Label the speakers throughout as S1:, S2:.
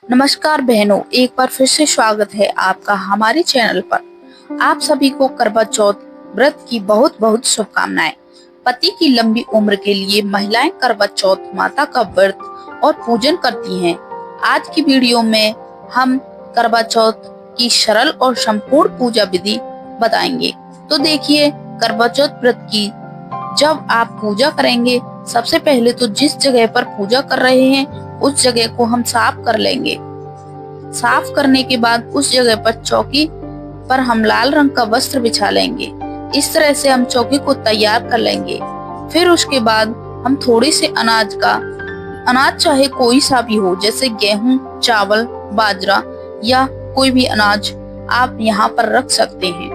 S1: नमस्कार बहनों, एक बार फिर से स्वागत है आपका हमारे चैनल पर। आप सभी को करवा चौथ व्रत की बहुत बहुत शुभकामनाएं। पति की लंबी उम्र के लिए महिलाएं करवा चौथ माता का व्रत और पूजन करती हैं। आज की वीडियो में हम करवा चौथ की सरल और संपूर्ण पूजा विधि बताएंगे। तो देखिए, करवा चौथ व्रत की जब आप पूजा करेंगे, सबसे पहले तो जिस जगह पर पूजा कर रहे हैं उस जगह को हम साफ कर लेंगे। साफ करने के बाद उस जगह पर चौकी पर हम लाल रंग का वस्त्र बिछा लेंगे। इस तरह से हम चौकी को तैयार कर लेंगे। फिर उसके बाद हम थोड़े से अनाज चाहे कोई सा भी हो, जैसे गेहूं, चावल, बाजरा या कोई भी अनाज आप यहाँ पर रख सकते हैं।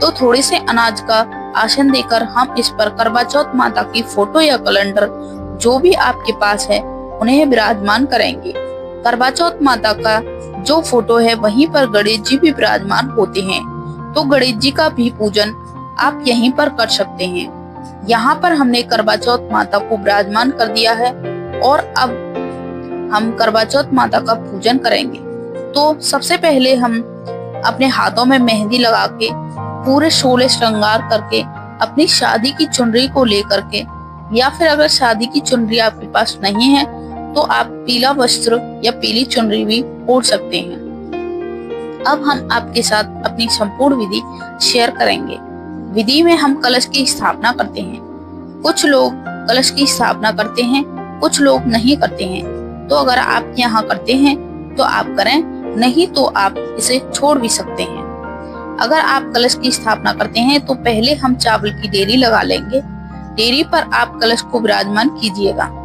S1: तो थोड़े से अनाज का आसन देकर हम इस पर करवा चौथ माता की फोटो या कैलेंडर जो भी आपके पास है उन्हें विराजमान करेंगे। करवा चौथ माता का जो फोटो है वहीं पर गणेश जी भी विराजमान होते हैं, तो गणेश जी का भी पूजन आप यहीं पर कर सकते हैं। यहाँ पर हमने करवा चौथ माता को विराजमान कर दिया है और अब हम करवा चौथ माता का पूजन करेंगे। तो सबसे पहले हम अपने हाथों में मेहंदी लगा के पूरे 16 श्रृंगार करके अपनी शादी की चुनरी को लेकर के, या फिर अगर शादी की चुनरी आपके पास नहीं है तो आप पीला वस्त्र या पीली चुनरी भी ओढ़ सकते हैं। अब हम आपके साथ अपनी संपूर्ण विधि शेयर करेंगे। विधि में हम कलश की स्थापना करते हैं। कुछ लोग कलश की स्थापना करते हैं, कुछ लोग नहीं करते हैं। तो अगर आप यहाँ करते हैं तो आप करें, नहीं तो आप इसे छोड़ भी सकते हैं। अगर आप कलश की स्थापना करते हैं तो पहले हम चावल की डेरी लगा लेंगे। डेरी पर आप कलश को विराजमान कीजिएगा।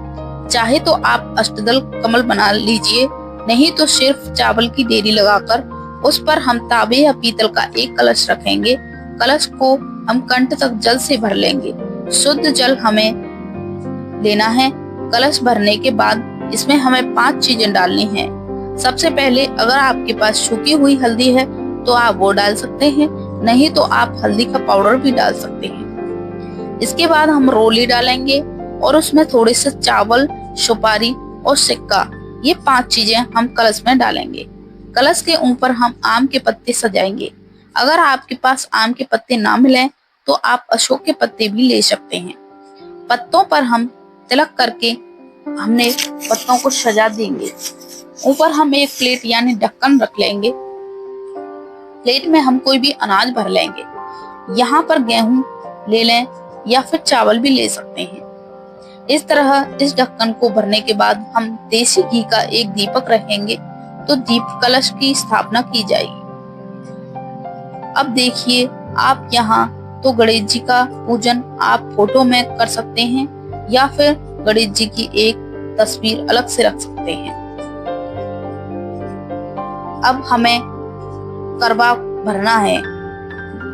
S1: चाहे तो आप अष्टदल कमल बना लीजिए, नहीं तो सिर्फ चावल की डेरी लगाकर उस पर हम तांबे या पीतल का एक कलश रखेंगे। कलश को हम कंठ तक जल से भर लेंगे। शुद्ध जल हमें लेना है। कलश भरने के बाद इसमें हमें 5 चीजें डालनी हैं। सबसे पहले अगर आपके पास सूखी हुई हल्दी है तो आप वो डाल सकते हैं, नहीं तो आप हल्दी का पाउडर भी डाल सकते हैं। इसके बाद हम रोली डालेंगे और उसमें थोड़े से चावल, सुपारी और सिक्का, ये 5 चीजें हम कलश में डालेंगे। कलश के ऊपर हम आम के पत्ते सजाएंगे। अगर आपके पास आम के पत्ते ना मिले तो आप अशोक के पत्ते भी ले सकते हैं। पत्तों पर हम तिलक करके हमने पत्तों को सजा देंगे। ऊपर हम एक प्लेट यानी ढक्कन रख लेंगे। प्लेट में हम कोई भी अनाज भर लेंगे। यहाँ पर गेहूं ले लें या फिर चावल भी ले सकते हैं। इस तरह इस ढक्कन को भरने के बाद हम देसी घी का एक दीपक रखेंगे तो दीप कलश की स्थापना की जाएगी। अब देखिए, आप यहाँ तो गणेश जी का पूजन आप फोटो में कर सकते हैं या फिर गणेश जी की एक तस्वीर अलग से रख सकते हैं। अब हमें करवा भरना है,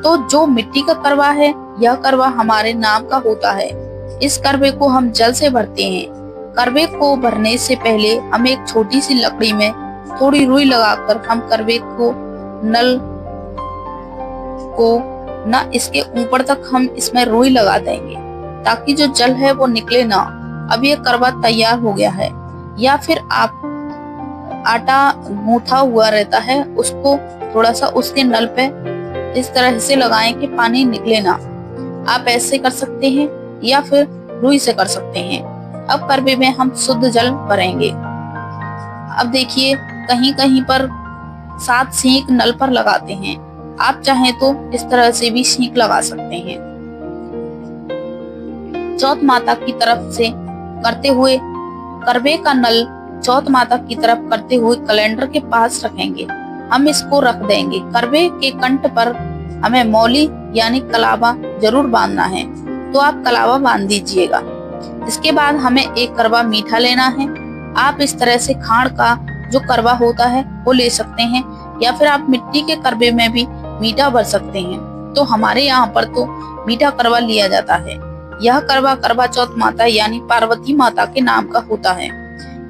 S1: तो जो मिट्टी का करवा है यह करवा हमारे नाम का होता है। इस करवे को हम जल से भरते हैं। करवे को भरने से पहले हम एक छोटी सी लकड़ी में थोड़ी रुई लगाकर हम करवे को नल को न इसके ऊपर तक हम इसमें रुई लगा देंगे ताकि जो जल है वो निकले ना। अब ये करवा तैयार हो गया है। या फिर आप आटा गूंथा हुआ रहता है, उसको थोड़ा सा उसके नल पे इस तरह से लगाएं कि पानी निकले ना। आप ऐसे कर सकते हैं या फिर रुई से कर सकते हैं। अब करवे में हम शुद्ध जल भरेंगे। अब देखिए, कहीं कहीं पर 7 सींक नल पर लगाते हैं। आप चाहें तो इस तरह से भी सींक लगा सकते हैं। चौथ माता की तरफ से करते हुए करवे का नल चौथ माता की तरफ करते हुए कैलेंडर के पास रखेंगे। हम इसको रख देंगे। करवे के कंठ पर हमें मौली यानी कलावा जरूर बांधना है, तो आप कलावा बांध दीजिएगा। इसके बाद हमें एक करवा मीठा लेना है। आप इस तरह से खांड का जो करवा होता है वो ले सकते हैं, या फिर आप मिट्टी के करवे में भी मीठा भर सकते हैं। तो हमारे यहाँ पर तो मीठा करवा लिया जाता है। यह करवा करवा चौथ माता यानी पार्वती माता के नाम का होता है।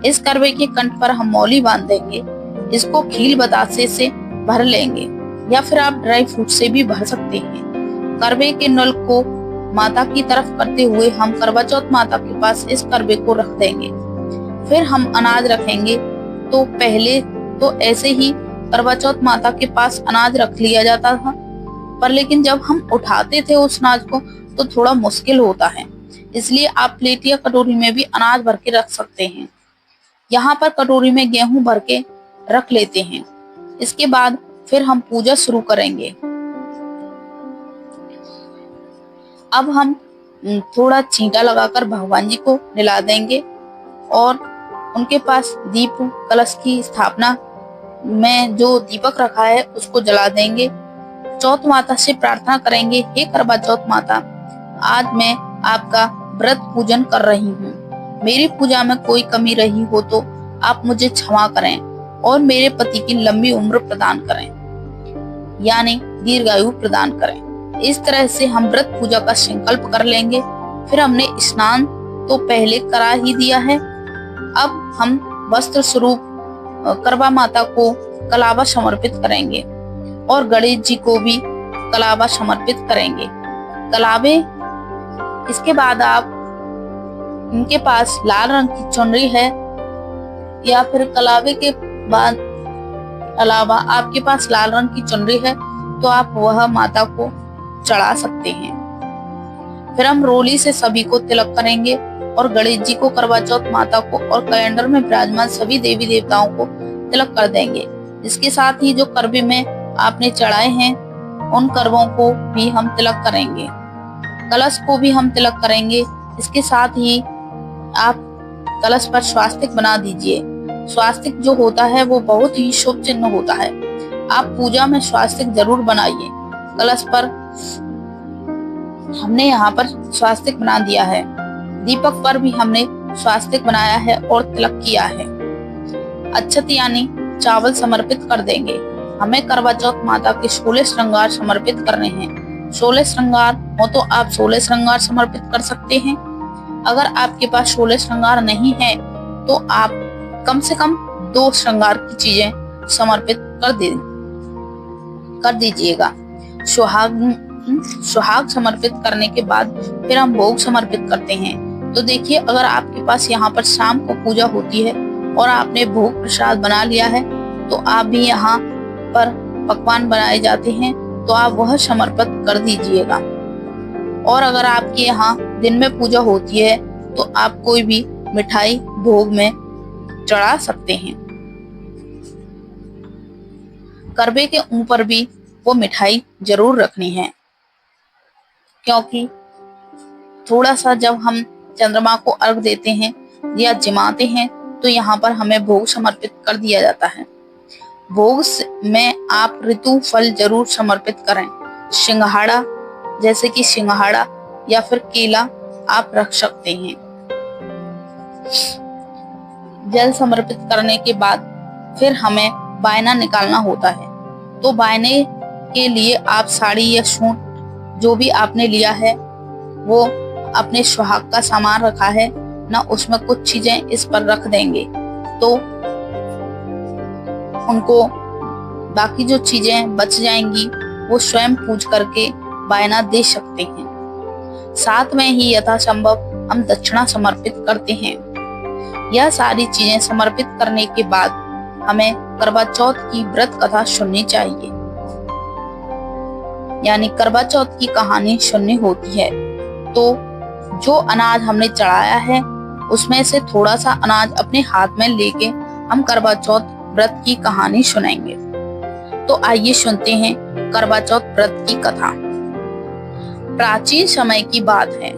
S1: इस करवे के कंठ पर हम मौली बांध देंगे। इसको खील बतासे से भर लेंगे, या फिर आप ड्राई फ्रूट से भी भर सकते हैं। करवे के नल को माता की तरफ करते हुए हम करवा चौथ माता के पास इस करवे को रख देंगे। फिर हम अनाज रखेंगे तो पहले तो ऐसे ही करवा चौथ माता के पास अनाज रख लिया जाता था, पर लेकिन जब हम उठाते थे उस अनाज को तो थोड़ा मुश्किल होता है, इसलिए आप प्लेट या कटोरी में भी अनाज भर के रख सकते हैं। यहाँ पर कटोरी में गेहूं भर के रख लेते हैं। इसके बाद फिर हम पूजा शुरू करेंगे। अब हम थोड़ा छींटा लगाकर भगवान जी को निला देंगे और उनके पास दीप कलश की स्थापना में जो दीपक रखा है उसको जला देंगे। चौथ माता से प्रार्थना करेंगे, हे करवा चौथ माता, आज मैं आपका व्रत पूजन कर रही हूँ। मेरी पूजा में कोई कमी रही हो तो आप मुझे क्षमा करें और मेरे पति की लंबी उम्र प्रदान करें, यानी दीर्घायु प्रदान करें। इस तरह से हम व्रत पूजा का संकल्प कर लेंगे। फिर हमने स्नान तो पहले करा ही दिया है, अब हम वस्त्र स्वरूप करवा माता को कलावा समर्पित करेंगे और गणेश जी को भी कलावा समर्पित करेंगे। कलावे, इसके बाद आप इनके पास लाल रंग की चुनरी है या फिर कलावे के बाद अलावा आपके पास लाल रंग की चुनरी है तो आप वह माता को चढ़ा सकते हैं। फिर हम रोली से सभी को तिलक करेंगे और गणेश जी को, करवा चौथ माता को और कैलेंडर में विराजमान सभी देवी देवताओं को तिलक कर देंगे। इसके साथ ही जो करवे में आपने चढ़ाए हैं उन करवों को भी हम तिलक करेंगे, कलश को भी हम तिलक करेंगे। इसके साथ ही आप कलश पर स्वास्तिक बना दीजिए। स्वास्तिक जो होता है वो बहुत ही शुभ चिन्ह होता है। आप पूजा में स्वास्तिक जरूर बनाइए। कलश पर हमने यहाँ पर स्वास्तिक बना दिया है, दीपक पर भी हमने स्वास्तिक बनाया है और तिलक किया है। अक्षत यानी चावल समर्पित कर देंगे। हमें करवा चौथ माता के 16 श्रृंगार समर्पित करने हैं। 16 श्रृंगार हो तो आप 16 श्रृंगार समर्पित कर सकते हैं। अगर आपके पास 16 श्रृंगार नहीं है तो आप कम से कम 2 श्रृंगार की चीजें समर्पित कर दीजिएगा। सुहाग समर्पित करने के बाद फिर हम भोग समर्पित करते हैं। तो देखिए, अगर आपके पास यहाँ पर शाम को पूजा होती है और आपने भोग प्रसाद बना लिया है तो आप भी यहाँ पर पकवान बनाए जाते हैं तो आप वह समर्पित कर दीजिएगा। और अगर आपके यहाँ दिन में पूजा होती है तो आप कोई भी मिठाई भोग में चढ़ा सकते हैं। करवे के ऊपर भी वो मिठाई जरूर रखनी है, क्योंकि थोड़ा सा जब हम चंद्रमा को अर्घ देते हैं या जिमाते हैं तो यहाँ पर हमें भोग समर्पित कर दिया जाता है। भोग में आप ऋतु फल जरूर समर्पित करें। सिंघाड़ा, जैसे कि सिंघाड़ा या फिर केला आप रख सकते हैं। जल समर्पित करने के बाद फिर हमें बायना निकालना होता है। तो बायने के लिए आप साड़ी या सूट जो भी आपने लिया है वो अपने सुहाग का सामान रखा है ना, उसमें कुछ चीजें इस पर रख देंगे तो उनको बाकी जो चीजें बच जाएंगी वो स्वयं पूज करके बायना दे सकते हैं। साथ में ही यथासंभव हम दक्षिणा समर्पित करते हैं। यह सारी चीजें समर्पित करने के बाद हमें करवा चौथ की व्रत कथा सुननी चाहिए, यानी करवा चौथ की कहानी सुननी होती है। तो जो अनाज हमने चढ़ाया है उसमें से थोड़ा सा अनाज अपने हाथ में लेके हम करवा चौथ व्रत की कहानी सुनाएंगे। तो आइए सुनते हैं करवा चौथ व्रत की कथा। प्राचीन समय की बात है।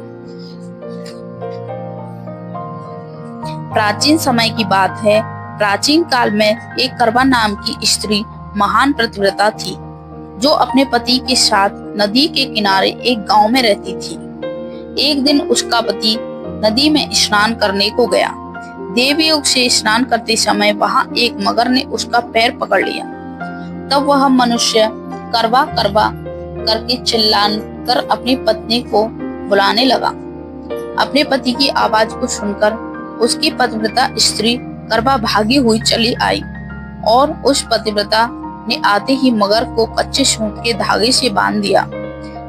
S1: प्राचीन समय की बात है। प्राचीन काल में एक करवा नाम की स्त्री महान पतिव्रता थी, जो अपने पति के साथ नदी के किनारे एक गांव में रहती थी। एक दिन उसका पति नदी में स्नान करने को गया। देवयोग से स्नान करते समय वहां एक मगर ने उसका पैर पकड़ लिया। तब वह मनुष्य करवा करवा करके चिल्लाकर अपनी पत्नी को बुलाने लगा। अपने पति की आवाज को सुनकर उसकी पतिव्रता स्त्री करवा भागी हुई चली आई और उस पतिव्रता ने आते ही मगर को कच्चे सूत के धागे से बांध दिया।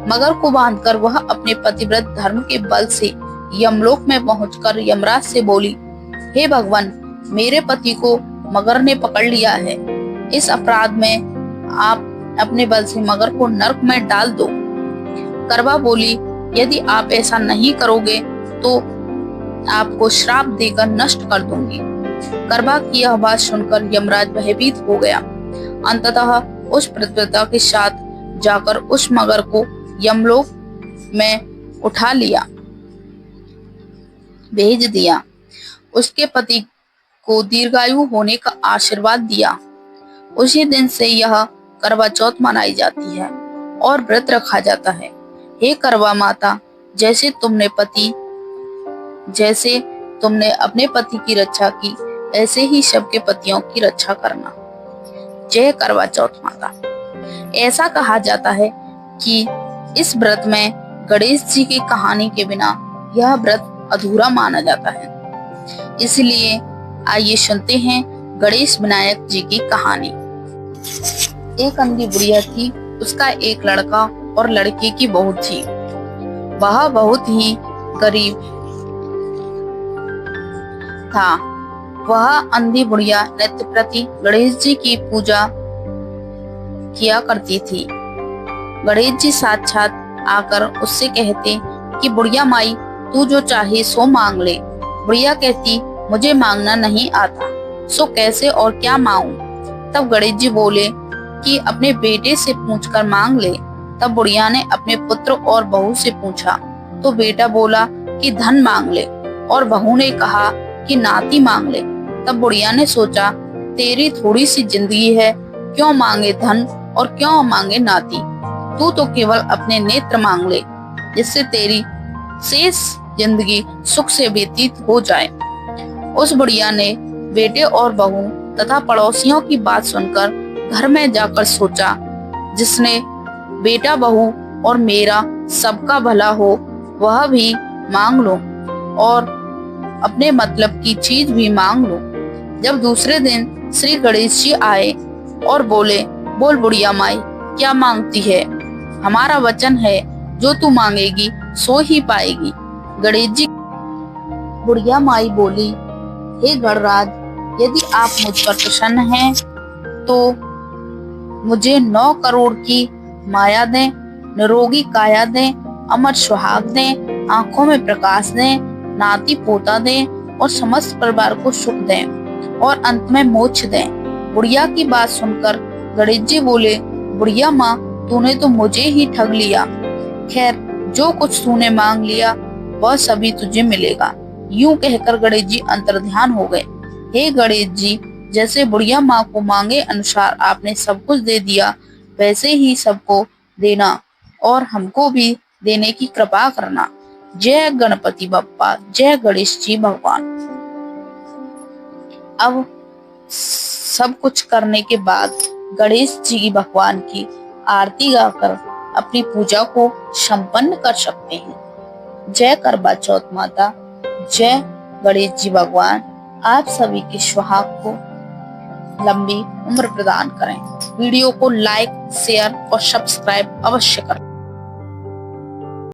S1: मगर को बांधकर वह अपने पतिव्रत धर्म के बल से यमलोक में पहुंचकर यमराज से बोली, हे भगवान, मेरे पति को मगर ने पकड़ लिया है। इस अपराध में आप अपने बल से मगर को नरक में डाल दो। करवा बोली, यदि आप ऐसा नहीं करोगे तो आपको श्राप देकर नष्ट कर दूंगी। करवा की यह बात सुनकर यमराज भयभीत हो गया। अंततः उस प्रतिव्रता के साथ जाकर उस मगर को यमलोक में उठा लिया, भेज दिया। उसके पति को दीर्घायु होने का आशीर्वाद दिया। उसी दिन से यह करवा चौथ मनाई जाती है और व्रत रखा जाता है। हे करवा माता, जैसे तुमने अपने पति की रक्षा की, ऐसे ही सबके पतियों की रक्षा करना। जय करवा चौथ माता। ऐसा कहा जाता है कि इस व्रत में गणेश जी की कहानी के बिना यह व्रत अधूरा माना जाता है। इसलिए आइए सुनते हैं गणेश विनायक जी की कहानी। एक अंधी बुढ़िया थी, उसका एक लड़का और लड़के की बहू थी। वह बहुत ही गरीब था। वह अंधी बुढ़िया नित्य प्रति गणेश जी की पूजा किया करती थी। गणेश जी साक्षात आकर उससे कहते कि बुढ़िया माई, तू जो चाहे सो मांग ले। बुढ़िया कहती, मुझे मांगना नहीं आता, सो कैसे और क्या मांगूं। तब गणेश जी बोले कि अपने बेटे से पूछकर मांग ले। तब बुढ़िया ने अपने पुत्र और बहू से पूछा तो बेटा बोला कि धन मांग ले और बहू ने कहा कि नाती मांग ले। तब बुढ़िया ने सोचा, तेरी थोड़ी सी जिंदगी है, क्यों मांगे धन और क्यों मांगे नाती। तू तो केवल अपने नेत्र मांग ले, जिससे तेरी शेष जिंदगी सुख से व्यतीत हो जाए। उस बुढ़िया ने बेटे और बहू तथा पड़ोसियों की बात सुनकर घर में जाकर सोचा, जिसने बेटा बहू और मेरा सबका भला हो वह भी मांग लो और अपने मतलब की चीज भी मांग लो। जब दूसरे दिन श्री गणेश जी आए और बोले, बोल बुढ़िया माई, क्या मांगती है? हमारा वचन है, जो तू मांगेगी सो ही पाएगी। गणेश जी बुढ़िया माई बोली, हे गणराज, यदि आप मुझ पर प्रसन्न हैं तो मुझे 9 करोड़ की माया दें, निरोगी काया दें, अमर सुहाग दें, आंखों में प्रकाश दें, नाती पोता दें और समस्त परिवार को सुख दें और अंत में मोक्ष दें। बुढ़िया की बात सुनकर गणेश जी बोले, बुढ़िया माँ, तूने तो मुझे ही ठग लिया। खैर, जो कुछ तूने मांग लिया वह सभी तुझे मिलेगा। यूं कहकर गणेश जी अंतर्ध्यान हो गए। हे गणेश जी, जैसे बुढ़िया माँ को मांगे अनुसार आपने सब कुछ दे दिया, वैसे ही सबको देना और हमको भी देने की कृपा करना। जय गणपति बप्पा, जय गणेश जी भगवान। अब सब कुछ करने के बाद गणेश जी भगवान की आरती गाकर अपनी पूजा को संपन्न कर सकते हैं। जय करवा चौथ माता, जय गणेश जी भगवान। आप सभी के सुहाग को लंबी उम्र प्रदान करें। वीडियो को लाइक, शेयर और सब्सक्राइब अवश्य करें।